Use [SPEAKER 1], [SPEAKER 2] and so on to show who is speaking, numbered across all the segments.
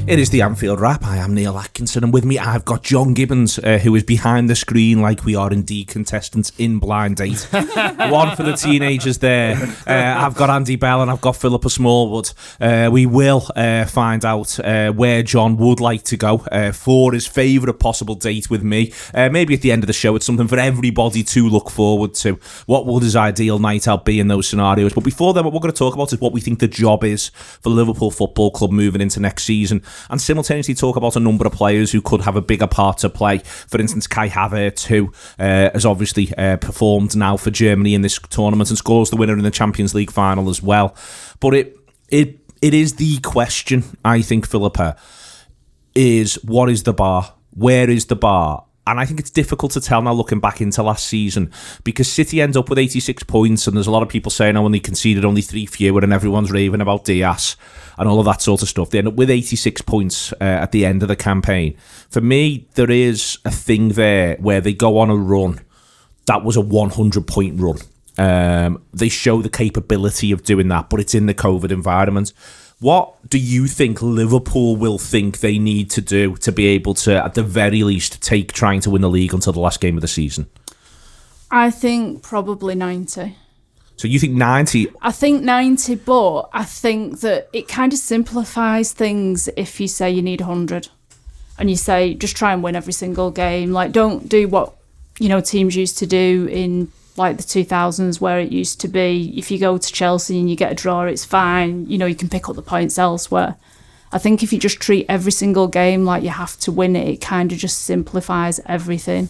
[SPEAKER 1] It is the Anfield Wrap. I am Neil Atkinson, and with me I've got John Gibbons, who is behind the screen like we are indeed contestants in Blind Date. One for the teenagers there. I've got Andy Bell and I've got Philippa Smallwood. We will find out where John would like to go for his favourite possible date with me. Maybe at the end of the show it's something for everybody to look forward to. What would his ideal night out be in those scenarios? But before then, what we're going to talk about is what we think the job is for Liverpool Football Club moving into next season, and simultaneously talk about a number of players who could have a bigger part to play. For instance, Kai Havertz, who has obviously performed now for Germany in this tournament and scores the winner in the Champions League final as well. But it is the question, I think, Philippa, is what is the bar? Where is the bar? And I think it's difficult to tell now looking back into last season, because City end up with 86 points and there's a lot of people saying, oh, and they conceded only 3 fewer, and everyone's raving about Diaz and all of that sort of stuff. They end up with 86 points at the end of the campaign. For me, there is a thing there where they go on a run that was a 100-point run. They show the capability of doing that, but it's in the COVID environment. What do you think Liverpool will think they need to do to be able to, at the very least, take trying to win the league until the last game of the season?
[SPEAKER 2] I think probably 90.
[SPEAKER 1] So you think 90?
[SPEAKER 2] I think 90, but I think that it kind of simplifies things if you say you need 100 and you say just try and win every single game. Like, don't do what, teams used to do in like the 2000s, where it used to be if you go to Chelsea and you get a draw, it's fine. You can pick up the points elsewhere. I think if you just treat every single game like you have to win it, it kind of just simplifies everything.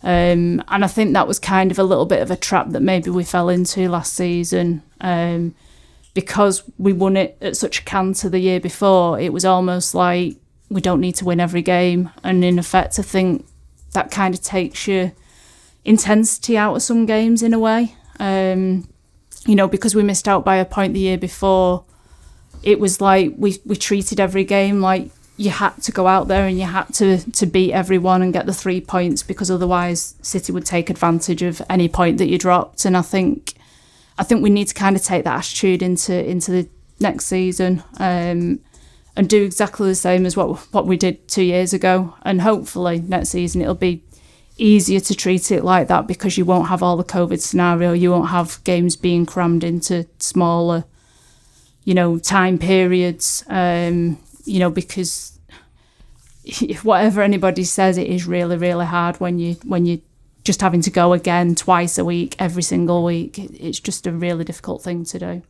[SPEAKER 2] And I think that was kind of a little bit of a trap that maybe we fell into last season. Because we won it at such a canter the year before, it was almost like we don't need to win every game. And in effect, I think that kind of takes your intensity out of some games in a way. Because we missed out by a point the year before, it was like we treated every game like you had to go out there and you had to beat everyone and get the 3 points, because otherwise City would take advantage of any point that you dropped. And I think we need to kind of take that attitude into the next season, and do exactly the same as what we did 2 years ago. And hopefully next season it'll be easier to treat it like that, because you won't have all the COVID scenario. You won't have games being crammed into smaller, time periods. Because whatever anybody says, it is really, really hard when you just having to go again twice a week, every single week. It's just a really difficult thing to do.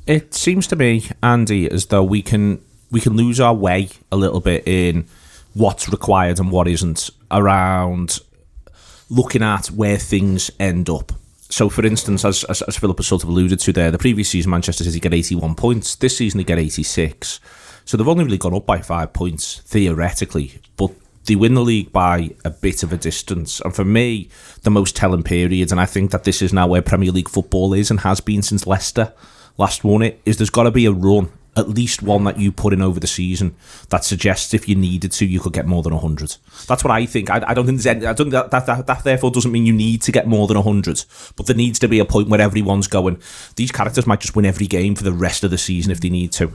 [SPEAKER 1] It seems to me, Andy, as though we can lose our way a little bit in what's required and what isn't around looking at where things end up. So, for instance, as Philippa sort of alluded to there, the previous season Manchester City get 81 points. This season they get 86. So they've only really gone up by 5 points, theoretically, but they win the league by a bit of a distance. And for me, the most telling period, and I think that this is now where Premier League football is and has been since Leicester last won it, is there's got to be a run, at least one that you put in over the season, that suggests if you needed to, you could get more than 100. That's what I think. I don't think there's any, I don't that therefore doesn't mean you need to get more than 100, but there needs to be a point where everyone's going, these characters might just win every game for the rest of the season if they need to.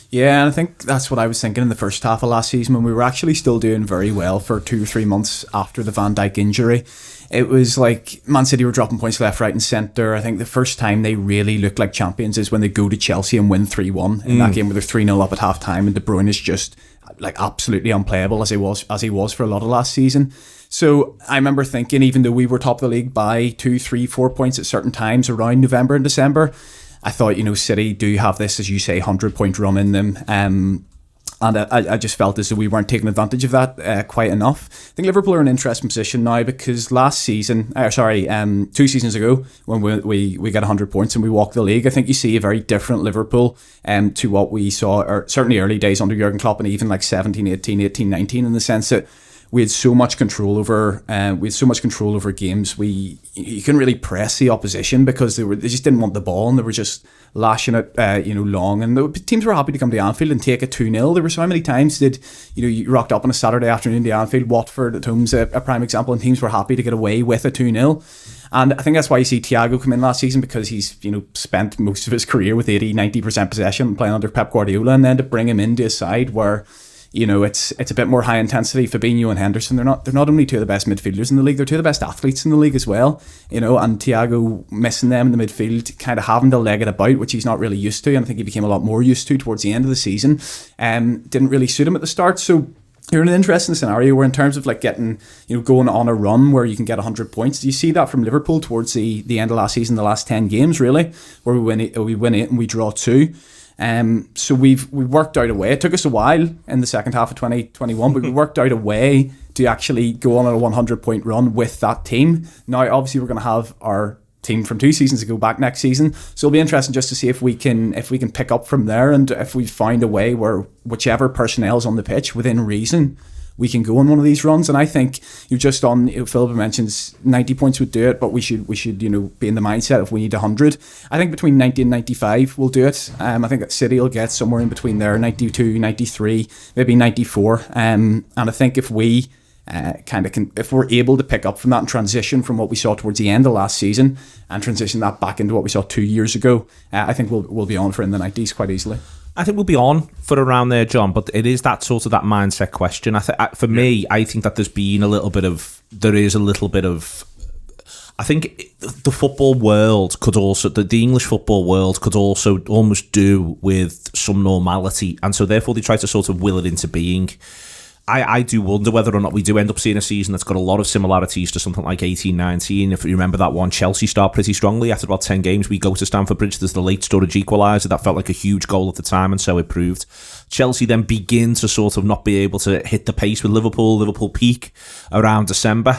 [SPEAKER 3] Yeah, and I think that's what I was thinking in the first half of last season, when we were actually still doing very well for 2 or 3 months after the Van Dijk injury. It was like Man City were dropping points left, right and centre. I think the first time they really look like champions is when they go to Chelsea and win 3-1 in that game where they're 3-0 up at half time, and De Bruyne is just like absolutely unplayable as he was for a lot of last season. So I remember thinking, even though we were top of the league by 2, 3, 4 points at certain times around November and December, I thought, City do have this, as you say, 100-point run in them. And I just felt as though we weren't taking advantage of that quite enough. I think Liverpool are in an interesting position now, because last season, 2 seasons ago, when we got 100 points and we walked the league, I think you see a very different Liverpool to what we saw, or certainly early days under Jurgen Klopp, and even like 17, 18, 19, in the sense that we had so much control over games. You couldn't really press the opposition because they just didn't want the ball, and they were just lashing it long, and the teams were happy to come to Anfield and take a 2-0. There were so many times that you rocked up on a Saturday afternoon to Anfield. Watford at home's a prime example, and teams were happy to get away with a 2-0. And I think that's why you see Thiago come in last season, because he's spent most of his career with 80-90% possession playing under Pep Guardiola, and then to bring him into a side where it's a bit more high intensity. Fabinho and Henderson, they're not only two of the best midfielders in the league, they're two of the best athletes in the league as well. And Thiago missing them in the midfield, kind of having to leg it about, which he's not really used to, and I think he became a lot more used to towards the end of the season. Didn't really suit him at the start, so you're in an interesting scenario where, in terms of like getting, going on a run where you can get 100 points. Do you see that from Liverpool towards the end of last season, the last 10 games really, where we win 8 and we draw 2? So we've worked out a way. It took us a while in the second half of 2021, but we worked out a way to actually go on a 100-point run with that team. Now, obviously, we're going to have our team from 2 seasons ago back next season, so it'll be interesting just to see if we can pick up from there, and if we find a way where whichever personnel's on the pitch within reason, we can go on one of these runs. And I think Philippa mentions 90 points would do it, but we should be in the mindset if we need 100. I think between 90 and 95 we'll do it. I think that City will get somewhere in between there, 92, 93, maybe 94. And I think if we if we're able to pick up from that and transition from what we saw towards the end of last season and transition that back into what we saw 2 years ago, I think we'll be on for in the 90s quite easily.
[SPEAKER 1] I think we'll be on for around there, John, but it is that sort of that mindset question. For me, I think that there is a little bit of I think the football world could also, the English football world could also almost do with some normality, and so therefore they try to sort of will it into being. I do wonder whether or not we do end up seeing a season that's got a lot of similarities to something like 18-19. If you remember that one, Chelsea start pretty strongly. After about 10 games, we go to Stamford Bridge. There's the late Sturridge equaliser. That felt like a huge goal at the time, and so it proved. Chelsea then begin to sort of not be able to hit the pace with Liverpool. Liverpool peak around December.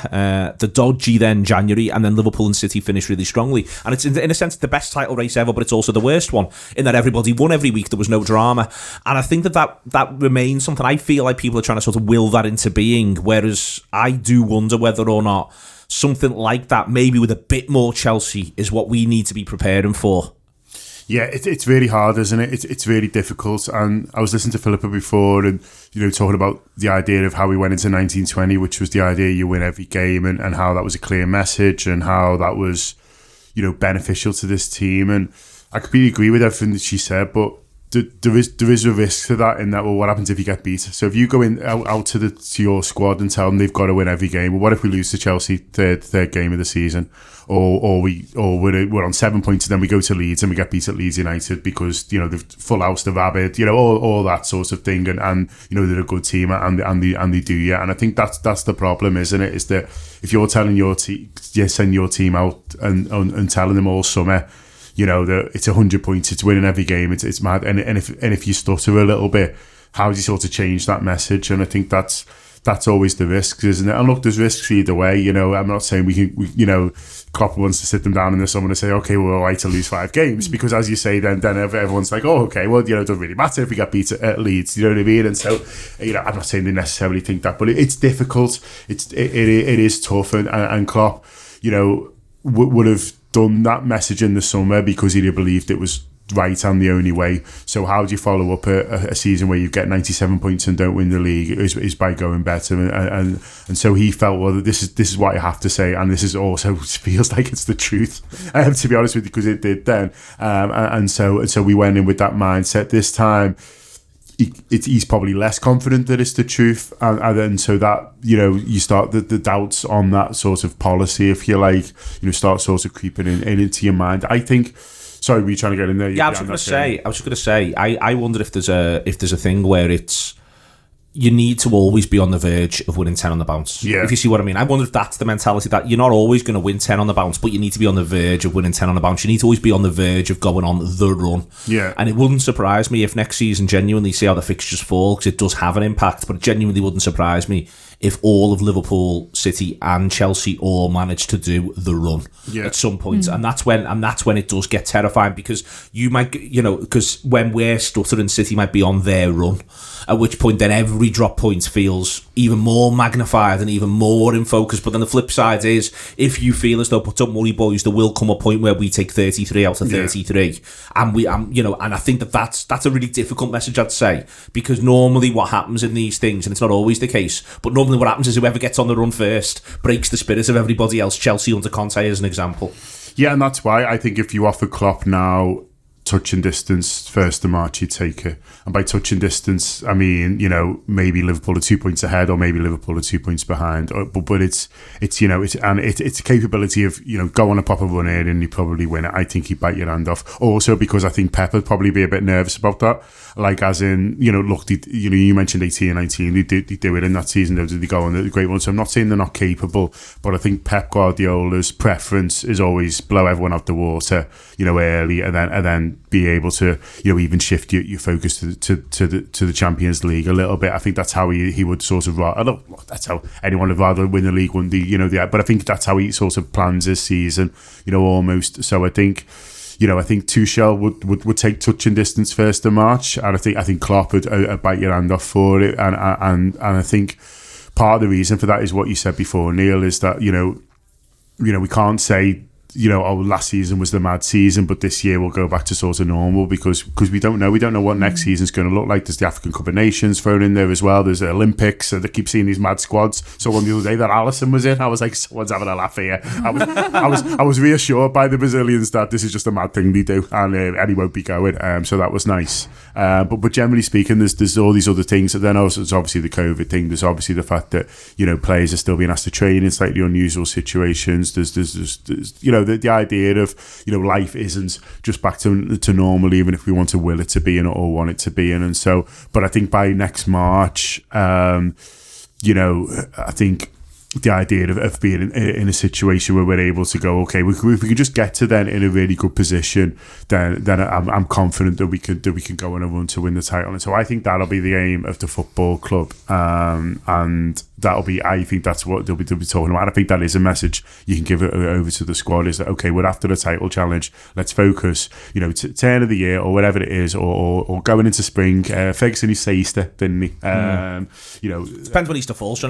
[SPEAKER 1] The dodgy then January, and then Liverpool and City finish really strongly. And it's, in a sense, the best title race ever, but it's also the worst one, in that everybody won every week. There was no drama. And I think that remains something. I feel like people are trying to sort of will that into being, whereas I do wonder whether or not something like that, maybe with a bit more Chelsea, is what we need to be preparing for.
[SPEAKER 4] Yeah, it's really hard, isn't it? It's really difficult. And I was listening to Philippa before, and talking about the idea of how we went into 1920, which was the idea you win every game, and how that was a clear message, and how that was beneficial to this team. And I completely agree with everything that she said, but there is a risk to that, in that, well, what happens if you get beat? So if you go out to your squad and tell them they've got to win every game, well, what if we lose to Chelsea third game of the season, or we're on 7 points and then we go to Leeds and we get beat at Leeds United because the full house, the rabid, all that sort of thing, and they're a good team and they do, yeah. And I think that's the problem, isn't it? Is that if you're telling your team, send your team out and telling them all summer, that it's 100 points, it's winning every game, it's mad, and if you stutter a little bit, how do you sort of change that message? And I think that's always the risk, isn't it? And look, there's risks either way. I'm not saying we Klopp wants to sit them down in the summer and say, okay, we're all right to lose 5 games, because as you say, then everyone's like, oh, okay, well, it doesn't really matter if we get beat at Leeds, you know what I mean? And so, I'm not saying they necessarily think that, but it's difficult. It is tough, and Klopp, would have done that message in the summer because he believed it was right and the only way. So how do you follow up a season where you get 97 points and don't win the league? Is by going better, and so he felt, well, this is what I have to say, and this is also feels like it's the truth, to be honest with you, because it did then, and so we went in with that mindset. This time he's probably less confident that it's the truth, and then so that you start the doubts on that sort of policy, if you like, start sort of creeping into your mind. I think. Sorry, were you trying to get in there?
[SPEAKER 1] Yeah, I was just going to say. I wonder if there's a thing where it's, you need to always be on the verge of winning 10 on the bounce.
[SPEAKER 4] Yeah.
[SPEAKER 1] If you see what I mean. I wonder if that's the mentality, that you're not always going to win 10 on the bounce, but you need to be on the verge of winning 10 on the bounce. You need to always be on the verge of going on the run.
[SPEAKER 4] Yeah.
[SPEAKER 1] And it wouldn't surprise me if next season, genuinely, see how the fixtures fall, because it does have an impact, but it genuinely wouldn't surprise me if all of Liverpool, City and Chelsea all managed to do the run at some point. And that's when it does get terrifying, because you might, because when we're stuttering, City might be on their run, at which point then every drop point feels even more magnified and even more in focus. But then the flip side is, if you feel as though, but don't worry boys, there will come a point where we take 33 out of 33, and and I think that's a really difficult message, I'd say, because normally what happens in these things, and it's not always the case, but normally what happens is whoever gets on the run first breaks the spirit of everybody else. Chelsea under Conte as an example.
[SPEAKER 4] Yeah, and that's why I think if you offer Klopp now touching distance first of March, you'd take it. And by touching distance, I mean, you know, maybe Liverpool are 2 points ahead, or maybe Liverpool are 2 points behind. But it's you know, it's a capability of, you know, go on a proper run in and you probably win it. I think he'd bite your hand off. Also because I think Pep would probably be a bit nervous about that. Like, as in, you know, look, you know, you mentioned 18 and 19, they do it in that season, though, did they go on the great one? So I'm not saying they're not capable, but I think Pep Guardiola's preference is always blow everyone out the water, you know, early, and then be able to, you know, even shift your focus to the Champions League a little bit. I think that's how he would sort of, that's how anyone would rather win the league, but I think that's how he sort of plans his season, you know, almost. So I think Tuchel would take touching distance first of March, and I think Klopp would bite your hand off for it, and I think part of the reason for that is what you said before, Neil, is that, you know, we can't say, you know, last season was the mad season, but this year we'll go back to sort of normal, because we don't know what next season's going to look like. There's the African Cup of Nations thrown in there as well. There's the Olympics, so they keep seeing these mad squads. So on the other day that Alisson was in, I was like, someone's having a laugh here. I was reassured by the Brazilians that this is just a mad thing they do, and he won't be going. So that was nice. But generally speaking, there's all these other things. And then also there's obviously the COVID thing. There's obviously the fact that, you know, players are still being asked to train in slightly unusual situations. There's you know, the idea of, you know, life isn't just back to normal, even if we want to will it to be in or want it to be in. And so, but I think by next March, you know, I think the idea of being in a situation where we're able to go, okay, if we can just get to then in a really good position, then I'm confident that we can go on a run to win the title. And so I think that'll be the aim of the football club, and I think that's what they'll be talking about. And I think that is a message you can give it over to the squad, is that, okay, we're after the title challenge, let's focus, you know, turn of the year or whatever it is, or going into spring. Ferguson used to say Easter, didn't he? You know,
[SPEAKER 1] depends when Easter falls.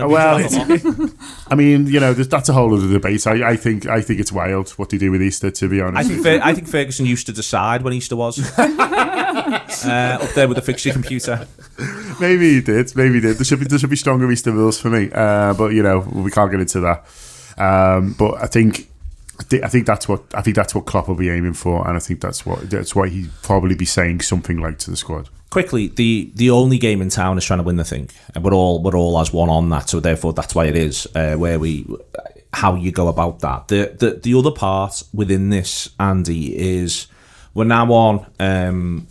[SPEAKER 4] I mean, you know, that's a whole other debate. I think it's wild what they do with Easter, to be honest.
[SPEAKER 1] I think Ferguson used to decide when Easter was. Up there with the fixture computer.
[SPEAKER 4] Maybe he did. There should be stronger Easter rules for me. But you know, we can't get into that. But I think that's what Klopp will be aiming for, and I think that's why he'd probably be saying something like to the squad. Quickly,
[SPEAKER 1] the only game in town is trying to win the thing, and we're all as one on that. So therefore, that's why it is how you go about that. The other part within this, Andy, is we're now on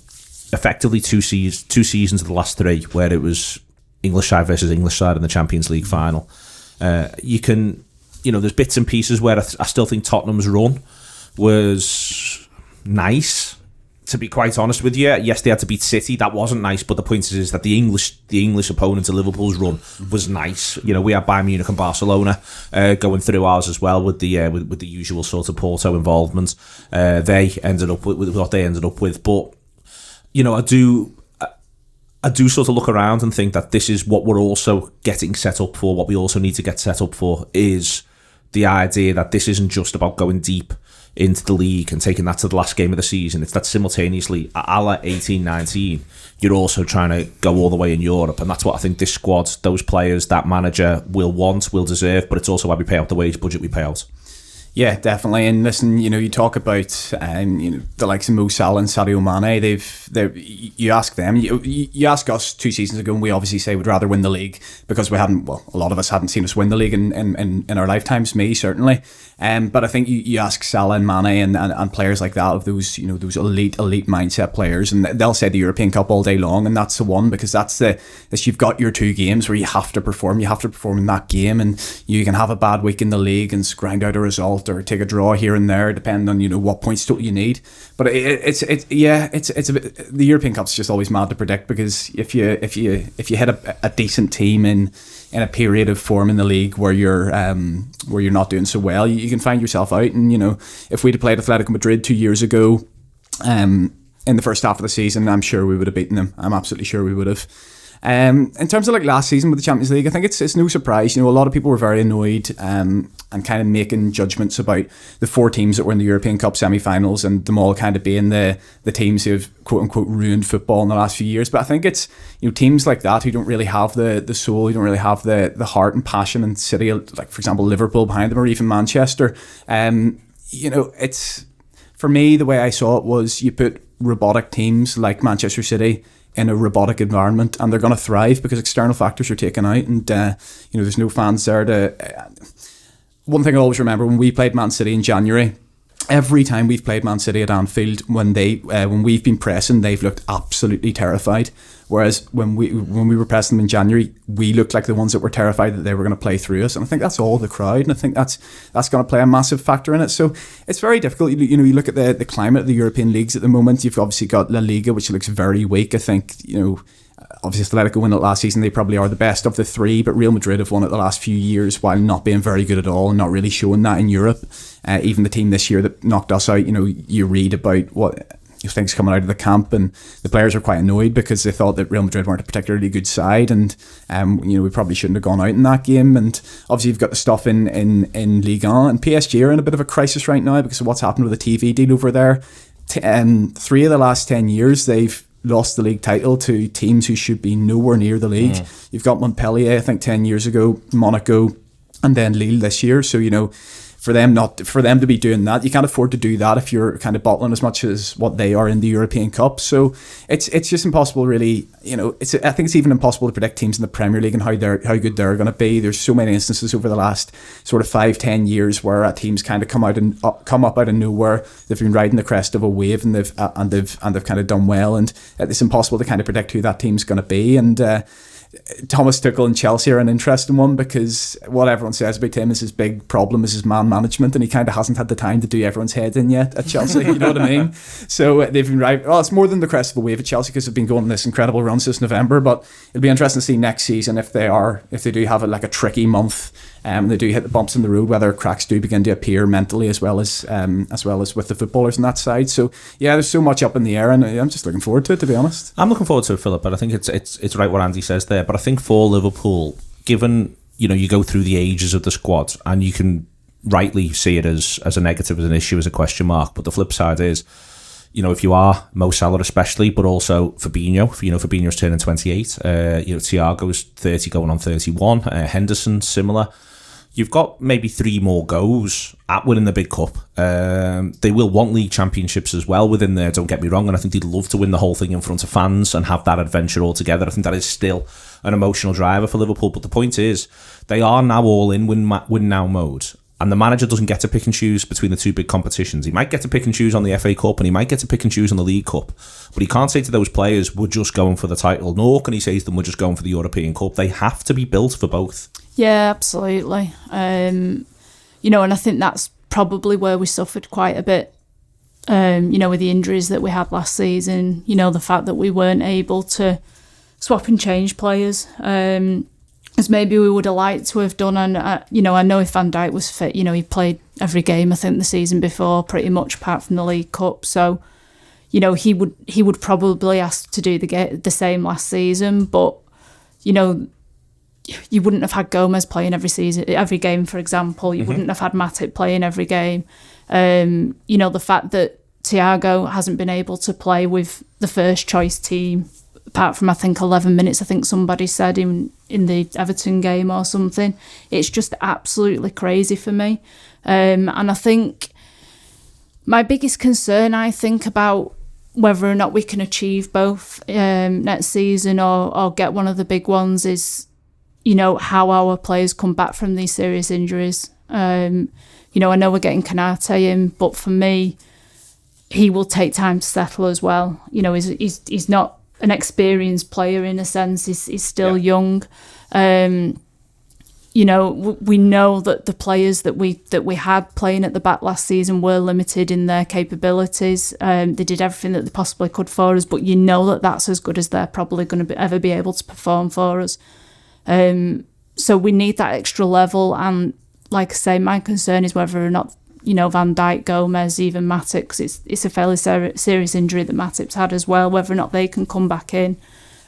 [SPEAKER 1] effectively two seasons of the last three, where it was English side versus English side in the Champions League final. There's bits and pieces where I still think Tottenham's run was nice, to be quite honest with you. Yes, they had to beat City. That wasn't nice, but the point is that the English opponent to Liverpool's run was nice. You know, we had Bayern Munich and Barcelona going through ours as well with the usual sort of Porto involvement. They ended up with what they ended up with, but you know, I do sort of look around and think that this is what we're also getting set up for. What we also need to get set up for is the idea that this isn't just about going deep into the league and taking that to the last game of the season. It's that simultaneously, a la 18-19, you're also trying to go all the way in Europe. And that's what I think this squad, those players, that manager will want, will deserve. But it's also why we pay out the wage budget we pay out.
[SPEAKER 3] Yeah, definitely. And listen, you know, you talk about the likes of Mo Salah and Sadio Mane. You ask them, you ask us 2 seasons ago, and we obviously say we'd rather win the league because we hadn't. Well, a lot of us hadn't seen us win the league in our lifetimes. Me certainly. But I think you ask Salah and Mane and players like that, of those those elite mindset players, and they'll say the European Cup all day long, and that's the one, because that's you've got your 2 games where you have to perform. You have to perform in that game, and you can have a bad week in the league and grind out a result or take a draw here and there, depending on what points total you need. But it's a bit, the European Cup's just always mad to predict, because if you hit a decent team in a period of form in the league where you're not doing so well, you can find yourself out. And if we'd have played Atletico Madrid 2 years ago, in the first half of the season, I'm sure we would have beaten them. I'm absolutely sure we would have. In terms of like last season with the Champions League, I think it's no surprise. A lot of people were very annoyed and kind of making judgments about the 4 teams that were in the European Cup semi-finals, and them all kind of being the teams who have quote unquote ruined football in the last few years. But I think it's teams like that who don't really have the soul, who don't really have the heart and passion and city, like for example Liverpool behind them, or even Manchester. It's for me, the way I saw it was you put robotic teams like Manchester City in a robotic environment, and they're going to thrive because external factors are taken out, and there's no fans there to. One thing I always remember when we played Man City in January. Every time we've played Man City at Anfield, when we've been pressing, they've looked absolutely terrified. Whereas when we were pressing them in January, we looked like the ones that were terrified that they were going to play through us. And I think that's all the crowd, and I think that's going to play a massive factor in it. So it's very difficult. You look at the climate of the European leagues at the moment. You've obviously got La Liga, which looks very weak. I think obviously Atletico won it last season. They probably are the best of the three, but Real Madrid have won it the last few years while not being very good at all and not really showing that in Europe. Even the team this year that knocked us out, you read about what things coming out of the camp, and the players are quite annoyed because they thought that Real Madrid weren't a particularly good side, and we probably shouldn't have gone out in that game. And obviously you've got the stuff in Ligue 1, and PSG are in a bit of a crisis right now because of what's happened with the TV deal over there. 3 of the last 10 years they've lost the league title to teams who should be nowhere near the league. You've got Montpellier, I think 10 years ago, Monaco, and then Lille this year. So for them to be doing that, you can't afford to do that if you're kind of bottling as much as what they are in the European Cup. So it's just impossible, really. I think it's even impossible to predict teams in the Premier League and how good they're going to be. There's so many instances over the last sort of 5-10 years where teams kind of come up out of nowhere. They've been riding the crest of a wave, and they've kind of done well, and it's impossible to kind of predict who that team's going to be. And Thomas Tuchel and Chelsea are an interesting one because what everyone says about him is his big problem is his man management, and he kind of hasn't had the time to do everyone's head in yet at Chelsea. You know what I mean? So they've been right. Well, it's more than the crest of a wave at Chelsea because they've been going on this incredible run since November. But it'll be interesting to see next season if they do have a tricky month. They do hit the bumps in the road, whether cracks do begin to appear mentally as well as with the footballers on that side. So yeah, there's so much up in the air, and I'm just looking forward to it, to be honest.
[SPEAKER 1] I'm looking forward to it, Philip, but I think it's right what Andy says there. But I think for Liverpool, given you go through the ages of the squad, and you can rightly see it as a negative, as an issue, as a question mark. But the flip side is, if you are Mo Salah especially, but also Fabinho, Fabinho's turning 28, Thiago's 30 going on 31, Henderson similar. You've got maybe 3 more goes at winning the big cup. They will want league championships as well within there, don't get me wrong, and I think they'd love to win the whole thing in front of fans and have that adventure all together. I think that is still an emotional driver for Liverpool, but the point is they are now all in win now mode, and the manager doesn't get to pick and choose between the 2 big competitions. He might get to pick and choose on the FA Cup, and he might get to pick and choose on the League Cup, but he can't say to those players, we're just going for the title, nor can he say to them, we're just going for the European Cup. They have to be built for both.
[SPEAKER 2] Yeah, absolutely. And I think that's probably where we suffered quite a bit, with the injuries that we had last season, the fact that we weren't able to swap and change players, as maybe we would have liked to have done. And, I know if Van Dijk was fit, he played every game, I think, the season before, pretty much apart from the League Cup. So, he would probably ask to do the same last season, but, you wouldn't have had Gomez playing every game, for example. You wouldn't have had Matip playing every game. The fact that Thiago hasn't been able to play with the first choice team, apart from I think 11 minutes, I think somebody said in the Everton game or something. It's just absolutely crazy for me. And I think my biggest concern, about whether or not we can achieve both next season or get one of the big ones is, how our players come back from these serious injuries. I know we're getting Kanate in, but for me, he will take time to settle as well. He's not an experienced player in a sense. He's still young. We know that the players that we had playing at the back last season were limited in their capabilities. They did everything that they possibly could for us, but that's as good as they're probably going to ever be able to perform for us. So we need that extra level, and like I say, my concern is whether or not Van Dijk, Gomez, even Matip, because it's a fairly serious injury that Matip's had as well, whether or not they can come back in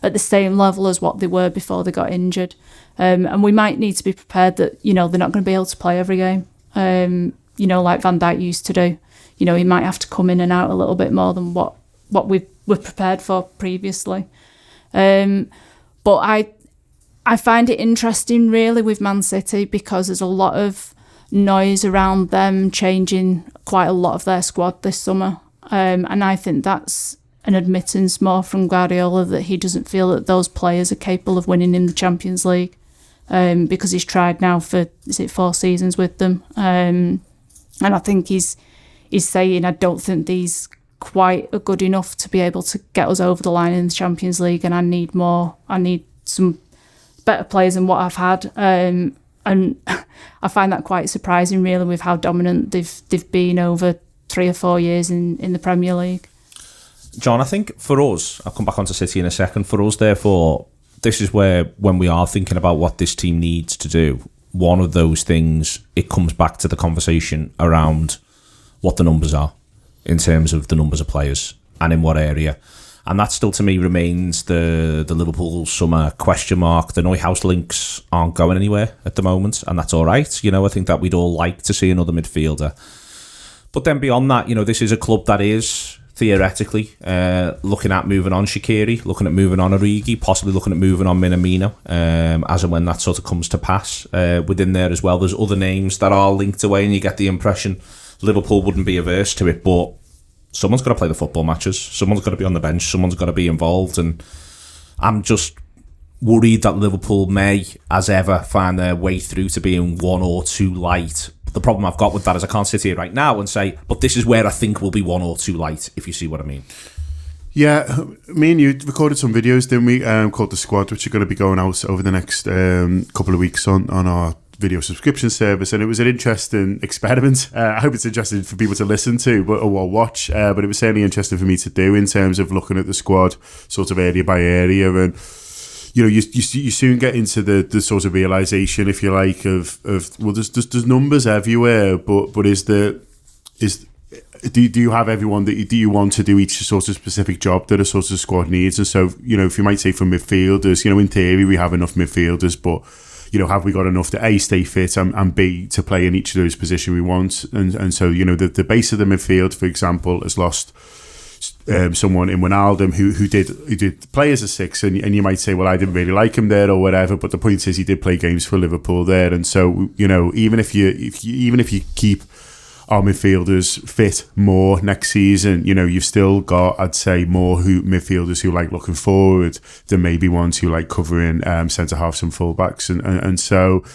[SPEAKER 2] at the same level as what they were before they got injured. And we might need to be prepared that they're not going to be able to play every game, like Van Dijk used to do. He might have to come in and out a little bit more than what we were prepared for previously. But I find it interesting really with Man City because there's a lot of noise around them changing quite a lot of their squad this summer. And I think that's an admittance more from Guardiola that he doesn't feel that those players are capable of winning in the Champions League, because he's tried now for, 4 seasons with them. And I think he's saying, I don't think these quite are good enough to be able to get us over the line in the Champions League, and I need more. I need some better players than what I've had. And I find that quite surprising, really, with how dominant they've been over 3 or 4 years in the Premier League.
[SPEAKER 1] John, I think for us, I'll come back onto City in a second, for us, therefore, this is where, when we are thinking about what this team needs to do, one of those things, it comes back to the conversation around what the numbers are in terms of the numbers of players and in what area. And that still, to me, remains the Liverpool summer question mark. The Neuhaus links aren't going anywhere at the moment, and that's all right. You know, I think that we'd all like to see another midfielder. But then beyond that, you know, this is a club that is theoretically looking at moving on Shaqiri, looking at moving on Origi, possibly looking at moving on Minamino, as and when that sort of comes to pass. Within there as well, there's other names that are linked away, and you get the impression Liverpool wouldn't be averse to it, but someone's got to play the football matches, someone's got to be on the bench, someone's got to be involved, and I'm just worried that Liverpool may, as ever, find their way through to being 1 or 2 light. The problem I've got with that is I can't sit here right now and say, but this is where I think we'll be 1 or 2 light, if you see what I mean.
[SPEAKER 4] Yeah, me and you recorded some videos, didn't we, called The Squad, which are going to be going out over the next couple of weeks on our video subscription service, and it was an interesting experiment. I hope it's interesting for people to listen to or watch, but it was certainly interesting for me to do in terms of looking at the squad sort of area by area. And you know, you soon get into the sort of realization, if you like, of well, there's numbers everywhere, but do you have everyone that do you want to do each sort of specific job that a sort of squad needs? And so, you know, if you might say for midfielders, you know, in theory we have enough midfielders, but you know, have we got enough to A, stay fit, and B, to play in each of those positions we want? And so, you know, the base of the midfield, for example, has lost someone in Wijnaldum who did play as a 6, and you might say, well, I didn't really like him there or whatever, but the point is he did play games for Liverpool there. And so, you know, even if you keep our midfielders fit more next season, you know, you've still got, I'd say, more midfielders who like looking forward than maybe ones who like covering centre halves and fullbacks, and so,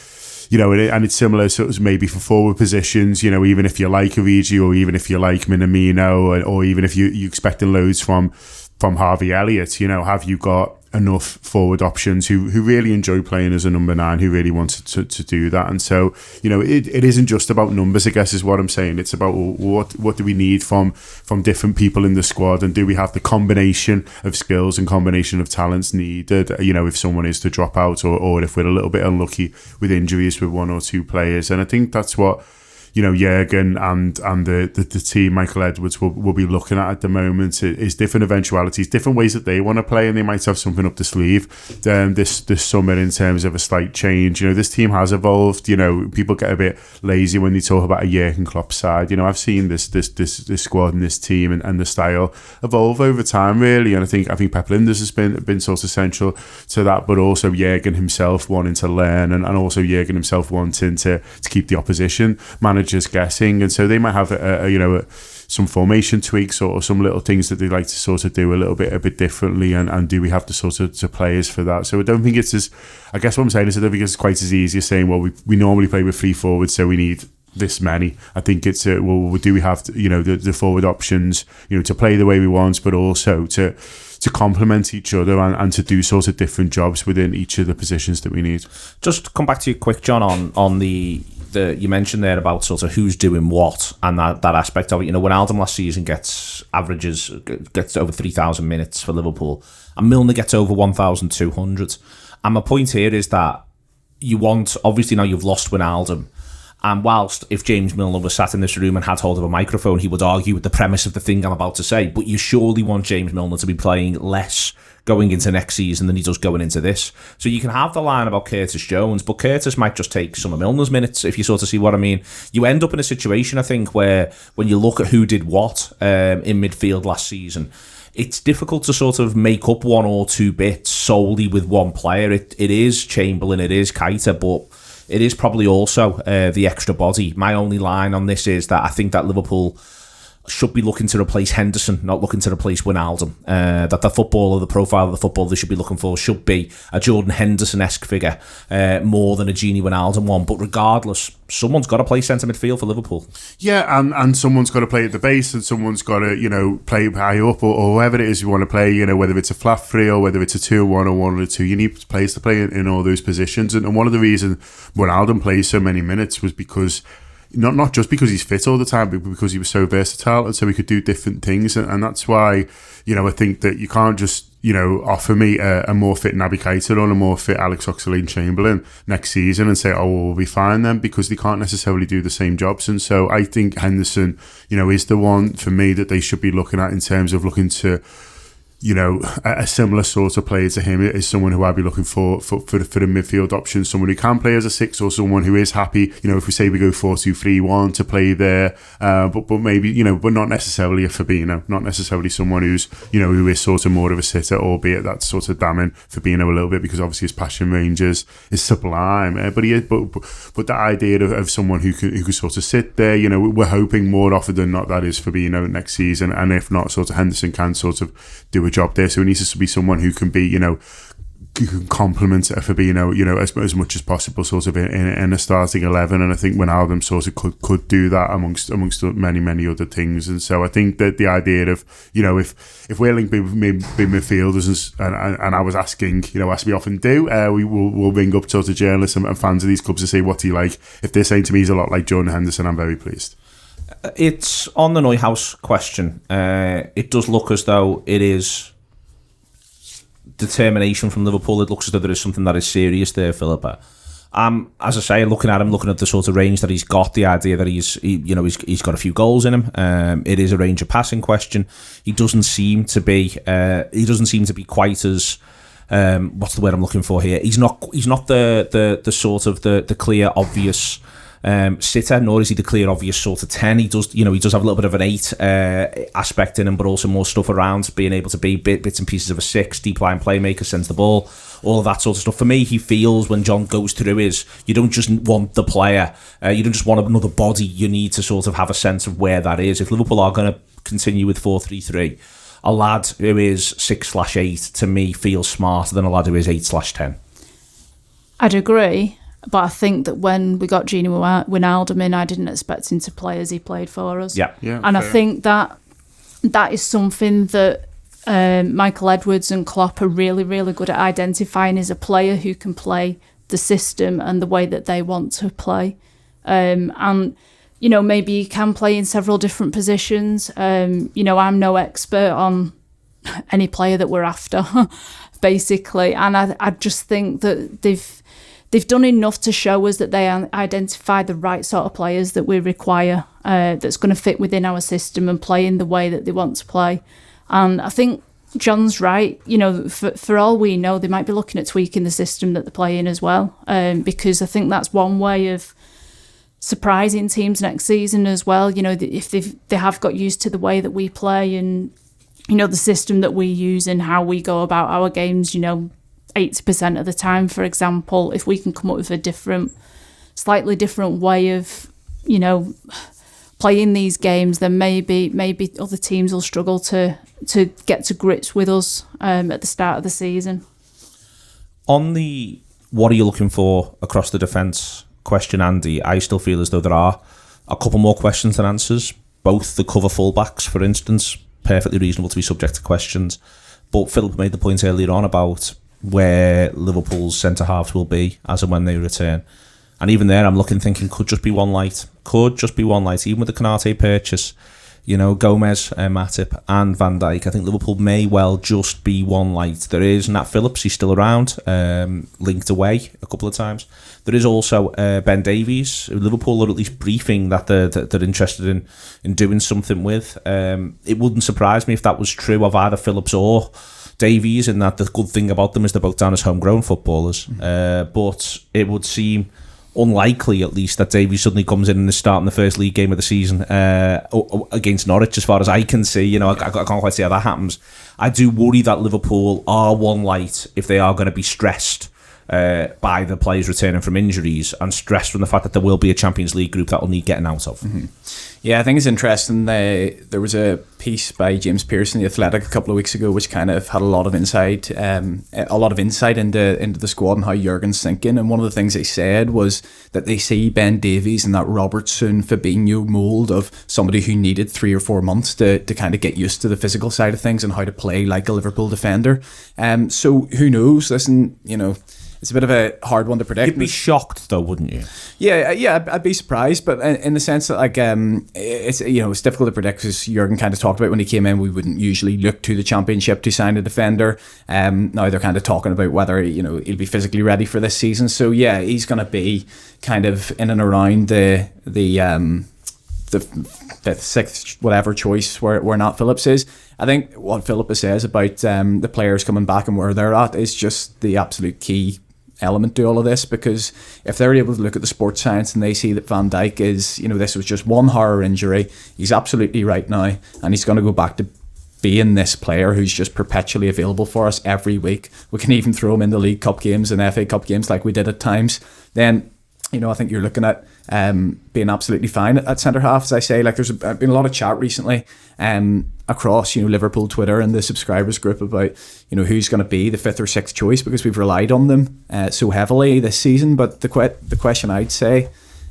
[SPEAKER 4] you know, and it's similar sort of maybe for forward positions. You know, even if you like Origi, or even if you like Minamino, or even if you expecting loads from Harvey Elliott, you know, have you got enough forward options who really enjoy playing as a number 9, who really wanted to do that? And so, you know, it isn't just about numbers, I guess, is what I'm saying. It's about what do we need from different people in the squad, and do we have the combination of skills and combination of talents needed, you know, if someone is to drop out, or if we're a little bit unlucky with injuries with 1 or 2 players. And I think that's what, you know, Jurgen and the team, Michael Edwards, will be looking at the moment, is different eventualities, different ways that they want to play, and they might have something up the sleeve this summer in terms of a slight change. You know, this team has evolved. You know, people get a bit lazy when they talk about a Jurgen Klopp side. You know, I've seen this squad and this team and the style evolve over time, really, and I think Pep Linders has been sort of central to that, but also Jurgen himself wanting to learn, and also Jurgen himself wanting to keep the opposition managers guessing. And so they might have some formation tweaks or some little things that they like to sort of do a bit differently, and do we have the sort of players for that? So I don't think it's as, I guess what I'm saying is I don't think it's quite as easy as saying, well, we normally play with 3 forwards, so we need this many. I think it's well, do we have the forward options, you know, to play the way we want, but also to complement each other and to do sort of different jobs within each of the positions that we need.
[SPEAKER 1] Just come back to you quick, John, on the you mentioned there about sort of who's doing what, and that aspect of it. You know, when Wijnaldum last season gets over 3,000 minutes for Liverpool, and Milner gets over 1,200. And my point here is that you want, obviously now you've lost Wijnaldum, and whilst if James Milner was sat in this room and had hold of a microphone, he would argue with the premise of the thing I'm about to say, but you surely want James Milner to be playing less going into next season than he does going into this. So you can have the line about Curtis Jones, but Curtis might just take some of Milner's minutes, if you sort of see what I mean. You end up in a situation, I think, where when you look at who did what in midfield last season, it's difficult to sort of make up 1 or 2 bits solely with one player. It is Chamberlain, it is Keita, but it is probably also the extra body. My only line on this is that I think that Liverpool should be looking to replace Henderson, not looking to replace Wijnaldum. That the footballer, the profile of the footballer they should be looking for should be a Jordan Henderson-esque figure more than a Gini Wijnaldum one. But regardless, someone's got to play centre midfield for Liverpool.
[SPEAKER 4] Yeah, and someone's got to play at the base, and someone's got to, play high up, or whoever it is you want to play, whether it's a flat 3 or whether it's a 2-1 or 1-2, you need players to play in all those positions. And one of the reasons Wijnaldum plays so many minutes was because not just because he's fit all the time, but because he was so versatile and so he could do different things. And that's why, I think that you can't just, offer me a more fit Naby Keita or a more fit Alex Oxlade-Chamberlain next season and say, we'll be fine then, because they can't necessarily do the same jobs. And so I think Henderson, is the one for me that they should be looking at in terms of looking to, a similar sort of player to him is someone who I'd be looking for the midfield option, someone who can play as a 6 or someone who is happy, if we say we go 4-2-3-1 to play there, but maybe, but not necessarily a Fabinho, not necessarily someone who's, who is sort of more of a sitter, albeit that's sort of damning Fabinho a little bit because obviously his passing range is sublime, but the idea of someone who can sort of sit there, we're hoping more often than not that is Fabinho next season, and if not, sort of Henderson can sort of do a job there, so it needs to be someone who can be, who can complement Fabinho, as much as possible, sort of in a starting 11. And I think Wijnaldum sort of could do that amongst many other things. And so I think that the idea of, if we're linked with midfielders, and I was asking, as we often do, we'll ring up sort of journalists and fans of these clubs to say, what do you like? If they're saying to me he's a lot like Jordan Henderson, I'm very pleased.
[SPEAKER 1] It's on the Neuhaus question. It does look as though it is determination from Liverpool. It looks as though there is something that is serious there, Philippa. As I say, looking at the sort of range that he's got, the idea that he's got a few goals in him. It is a range of passing question. He doesn't seem to be quite as what's the word I'm looking for here? He's not the sort of the clear obvious sitter, nor is he the clear obvious sort of 10. He does have a little bit of an 8 aspect in him, but also more stuff around, being able to be bits and pieces of a 6, deep line playmaker, sends the ball, all of that sort of stuff. For me, he feels when John goes through you don't just want the player, you don't just want another body, you need to sort of have a sense of where that is. If Liverpool are going to continue with 4-3-3, a lad who is 6/8 to me feels smarter than a lad who is 8/10.
[SPEAKER 2] I'd agree. But I think that when we got Gini Wijnaldum in, I didn't expect him to play as he played for us.
[SPEAKER 1] Yeah.
[SPEAKER 2] And fair. I think that is something that Michael Edwards and Klopp are really, really good at identifying as a player who can play the system and the way that they want to play. And, maybe he can play in several different positions. I'm no expert on any player that we're after, basically. And I just think that they've done enough to show us that they identify the right sort of players that we require, that's going to fit within our system and play in the way that they want to play. And I think John's right. For all we know, they might be looking at tweaking the system that they're playing as well, because I think that's one way of surprising teams next season as well. If they have got used to the way that we play and, the system that we use and how we go about our games, 80% of the time, for example, if we can come up with a slightly different way of, playing these games, then maybe other teams will struggle to get to grips with us at the start of the season.
[SPEAKER 1] On the what are you looking for across the defence question, Andy, I still feel as though there are a couple more questions than answers. Both the cover fullbacks, for instance, perfectly reasonable to be subject to questions. But Philippa made the point earlier on about where Liverpool's centre-halves will be as and when they return. And even there, I'm thinking, could just be one light. Even with the Konate purchase, Gomez, Matip and Van Dijk, I think Liverpool may well just be one light. There is Nat Phillips, he's still around, linked away a couple of times. There is also Ben Davies, Liverpool are at least briefing that they're interested in doing something with. It wouldn't surprise me if that was true of either Phillips or Davies, in that the good thing about them is they're both down as homegrown footballers. But it would seem unlikely, at least, that Davies suddenly comes in and is starting the first league game of the season against Norwich, as far as I can see. I can't quite see how that happens. I do worry that Liverpool are one light if they are going to be stressed by the players returning from injuries, and stressed from the fact that there will be a Champions League group that will need getting out of.
[SPEAKER 3] Yeah, I think it's interesting. There was a piece by James Pearce in The Athletic a couple of weeks ago, which kind of had a lot of insight into the squad and how Jurgen's thinking. And one of the things they said was that they see Ben Davies in that Robertson, Fabinho mould of somebody who needed 3 or 4 months to kind of get used to the physical side of things and how to play like a Liverpool defender. So who knows? Listen, it's a bit of a hard one to predict.
[SPEAKER 1] You'd be shocked, though, wouldn't you?
[SPEAKER 3] Yeah, I'd be surprised, but in the sense that it's it's difficult to predict, because Jurgen kind of talked about when he came in, we wouldn't usually look to the Championship to sign a defender. Now they're kind of talking about whether he'll be physically ready for this season. So yeah, he's going to be kind of in and around the fifth, sixth, whatever choice where Nat Phillips is. I think what Philippa says about the players coming back and where they're at is just the absolute key element to all of this, because if they're able to look at the sports science and they see that Van Dijk is, this was just one horror injury, he's absolutely right now, and he's going to go back to being this player who's just perpetually available for us every week. We can even throw him in the League Cup games and FA Cup games like we did at times. Then I think you're looking at being absolutely fine at centre half. As I say, there's been a lot of chat recently across Liverpool Twitter and the subscribers group about who's going to be the 5th or 6th choice, because we've relied on them so heavily this season. But the question I'd say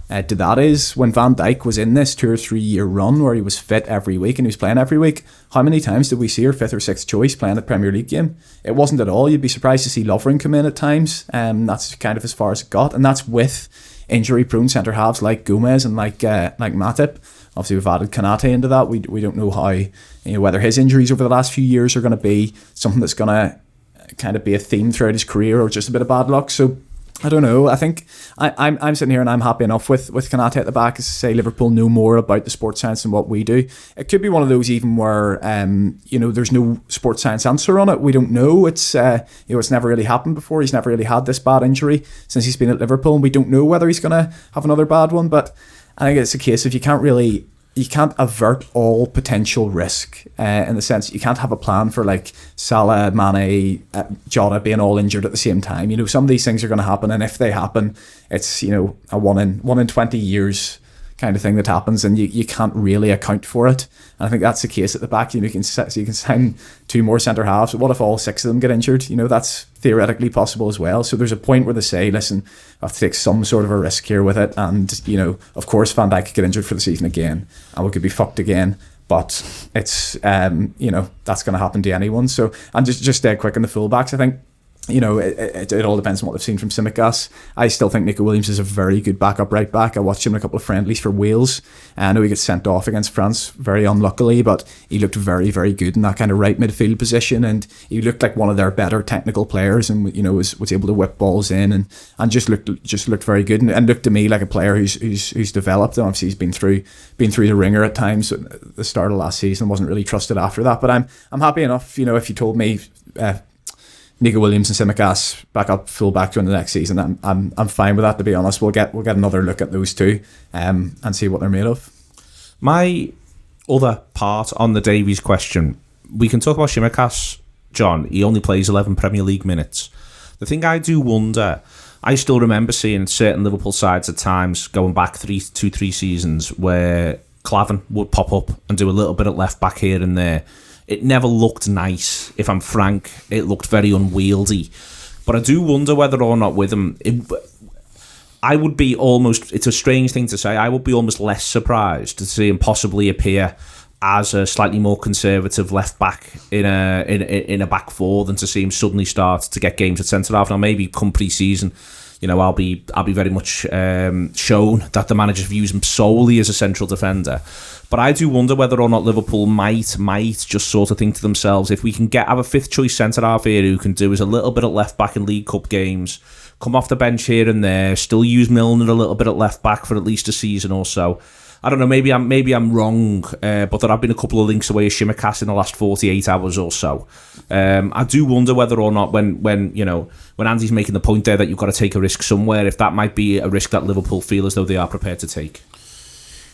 [SPEAKER 3] to that is, when Van Dijk was in this 2 or 3 year run where he was fit every week and he was playing every week, how many times did we see our 5th or 6th choice playing a Premier League game? It wasn't at all. You'd be surprised to see Lovren come in at times. That's kind of as far as it got, and that's with injury-prone centre halves like Gomez and like Matip. Obviously, we've added Konate into that. We don't know how whether his injuries over the last few years are going to be something that's going to kind of be a theme throughout his career, or just a bit of bad luck. So I don't know. I think I'm sitting here and I'm happy enough with Konate at the back, as to say Liverpool know more about the sports science than what we do. It could be one of those even where there's no sports science answer on it. We don't know. It's it's never really happened before. He's never really had this bad injury since he's been at Liverpool, and we don't know whether he's going to have another bad one. But I think it's a case of you can't avert all potential risk, in the sense that you can't have a plan for Salah, Mane, Jota being all injured at the same time. Some of these things are going to happen, and if they happen, it's a 1 in 20 years kind of thing that happens, and you can't really account for it. And I think that's the case at the back. You can sign 2 more centre halves. What if all 6 of them get injured? That's theoretically possible as well. So there's a point where they say, listen, I have to take some sort of a risk here with it. And of course, Van Dijk could get injured for the season again, and we could be fucked again. But it's that's going to happen to anyone. So, and just dead quick on the fullbacks, I think. It all depends on what they've seen from Tsimikas. I still think Nico Williams is a very good backup right back. I watched him in a couple of friendlies for Wales. I know he gets sent off against France very unluckily, but he looked very, very good in that kind of right midfield position, and he looked like one of their better technical players, and was able to whip balls in and just looked very good, and looked to me like a player who's developed. And obviously he's been through the ringer at times at the start of last season. Wasn't really trusted after that, but I'm happy enough. If you told me Nico Williams and Tsimikas back up full back during the next season, I'm fine with that, to be honest. We'll get another look at those two and see what they're made of.
[SPEAKER 1] My other part on the Davies question, we can talk about Tsimikas, John. He only plays 11 Premier League minutes. The thing I do wonder, I still remember seeing certain Liverpool sides at times, going back 3 seasons, where Klavan would pop up and do a little bit at left back here and there. It never looked nice, if I'm frank. It looked very unwieldy. But I do wonder whether or not with him, I would be almost, it's a strange thing to say, I would be almost less surprised to see him possibly appear as a slightly more conservative left back in a back four than to see him suddenly start to get games at centre half. Now maybe come pre-season, I'll be very much shown that the manager views him solely as a central defender. But I do wonder whether or not Liverpool might just sort of think to themselves, if we can have a 5th choice centre half here who can do us a little bit at left back in League Cup games, come off the bench here and there, still use Milner a little bit at left back for at least a season or so. I don't know, maybe I'm wrong, but there have been a couple of links away of Tsimikas in the last 48 hours or so. I do wonder whether or not when Andy's making the point there that you've got to take a risk somewhere, if that might be a risk that Liverpool feel as though they are prepared to take.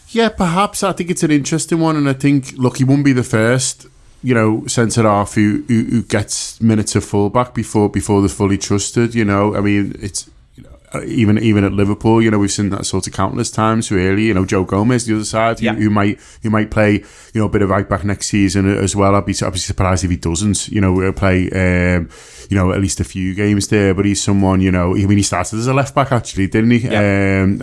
[SPEAKER 4] Yeah, perhaps. I think it's an interesting one, and I think, look, he won't be the first centre half who gets minutes of fullback before they're fully trusted. I mean, it's even at Liverpool, we've seen that sort of countless times. Really, Joe Gomez the other side, who might play a bit of right back next season as well. I'd be surprised if he doesn't. Play at least a few games there. But he's someone, he started as a left back actually, didn't he? Yeah. And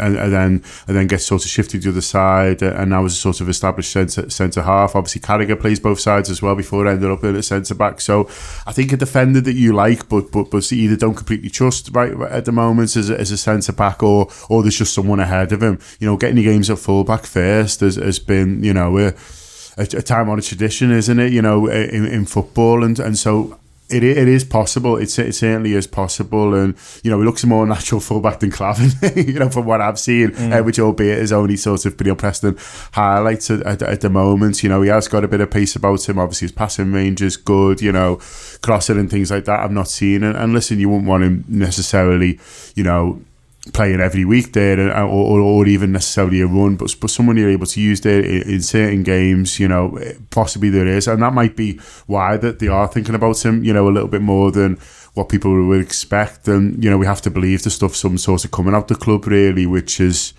[SPEAKER 4] then gets sort of shifted to the other side, and now is a sort of established centre half. Obviously, Carragher plays both sides as well before it ended up in a centre back. So I think a defender that you like, but either don't completely trust right at the moment as a centre back, or there's just someone ahead of him. Getting your games at full back first has been a time-honoured tradition, isn't it? In football, and so. It is possible. It certainly is possible, and he looks a more natural fullback than Clavin, from what I've seen, which albeit is only sort of pretty Preston highlights at the moment. He has got a bit of pace about him. Obviously, his passing range is good. Crossing and things like that I've not seen. And listen, you wouldn't want him necessarily, playing every week there, or even necessarily a run, but someone you're able to use there in certain games, possibly there is, and that might be why that they are thinking about him, a little bit more than what people would expect. And we have to believe the stuff some sort of coming out the club really, which is